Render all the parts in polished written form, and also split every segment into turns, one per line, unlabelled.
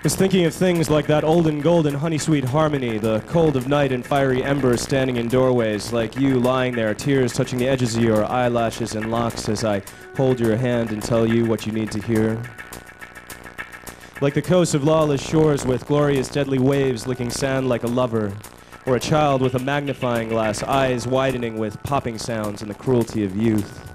Was thinking of things like that olden golden honey sweet harmony, the cold of night and fiery embers standing in doorways, like you lying there, tears touching the edges of your eyelashes and locks as I hold your hand and tell you what you need to hear. Like the coast of lawless shores with glorious deadly waves licking sand like a lover, or a child with a magnifying glass, eyes widening with popping sounds and the cruelty of youth.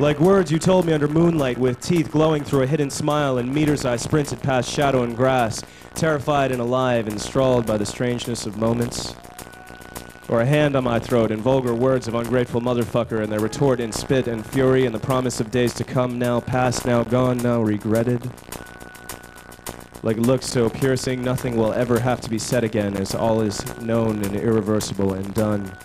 Like words you told me under moonlight with teeth glowing through a hidden smile and meters I sprinted past shadow and grass, terrified and alive, enthralled by the strangeness of moments. Or a hand on my throat and vulgar words of ungrateful motherfucker and their retort in spit and fury and the promise of days to come, now past, now gone, now regretted. Like looks so piercing nothing will ever have to be said again as all is known and irreversible and done.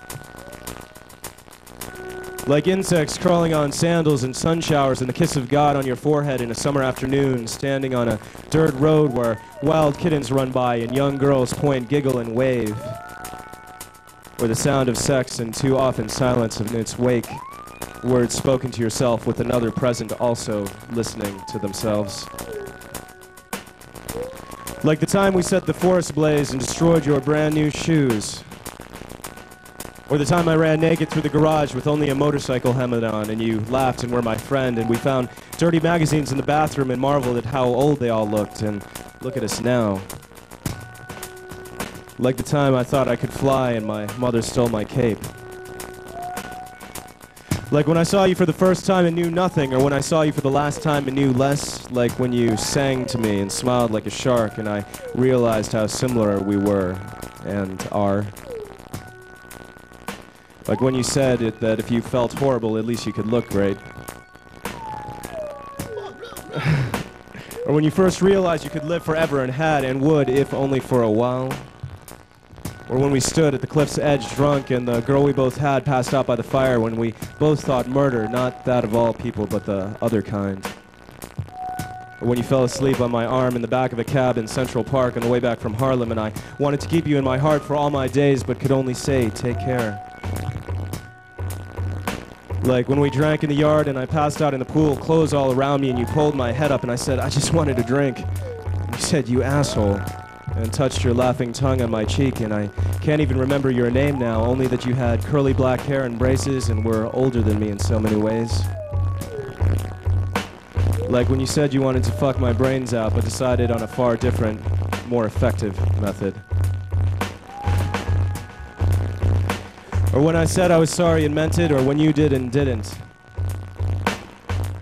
Like insects crawling on sandals and sun showers and the kiss of God on your forehead in a summer afternoon, standing on a dirt road where wild kittens run by and young girls point, giggle, and wave. Or the sound of sex and too often silence in its wake, words spoken to yourself with another present also listening to themselves. Like the time we set the forest ablaze and destroyed your brand new shoes. Or the time I ran naked through the garage with only a motorcycle helmet on and you laughed and were my friend and we found dirty magazines in the bathroom and marveled at how old they all looked, and look at us now. Like the time I thought I could fly and my mother stole my cape. Like when I saw you for the first time and knew nothing, or when I saw you for the last time and knew less, like when you sang to me and smiled like a shark and I realized how similar we were and are. Like when you said that if you felt horrible, at least you could look great. Or when you first realized you could live forever and had and would, if only for a while. Or when we stood at the cliff's edge drunk and the girl we both had passed out by the fire, when we both thought murder, not that of all people, but the other kind. Or when you fell asleep on my arm in the back of a cab in Central Park on the way back from Harlem and I wanted to keep you in my heart for all my days but could only say, take care. Like when we drank in the yard and I passed out in the pool, clothes all around me, and you pulled my head up and I said, I just wanted a drink. And you said, you asshole, and touched your laughing tongue on my cheek, and I can't even remember your name now, only that you had curly black hair and braces and were older than me in so many ways. Like when you said you wanted to fuck my brains out but decided on a far different, more effective method. Or when I said I was sorry and meant it, or when you did and didn't.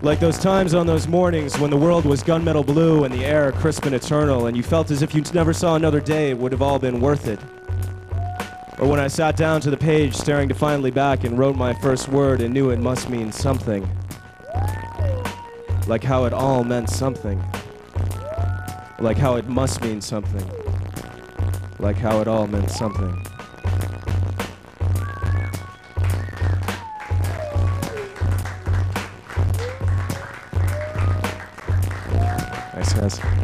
Like those times on those mornings when the world was gunmetal blue and the air crisp and eternal, and you felt as if you never saw another day, it would have all been worth it. Or when I sat down to the page staring defiantly back and wrote my first word and knew it must mean something. Like how it all meant something. Like how it must mean something. Like how it all meant something. Nice, guys.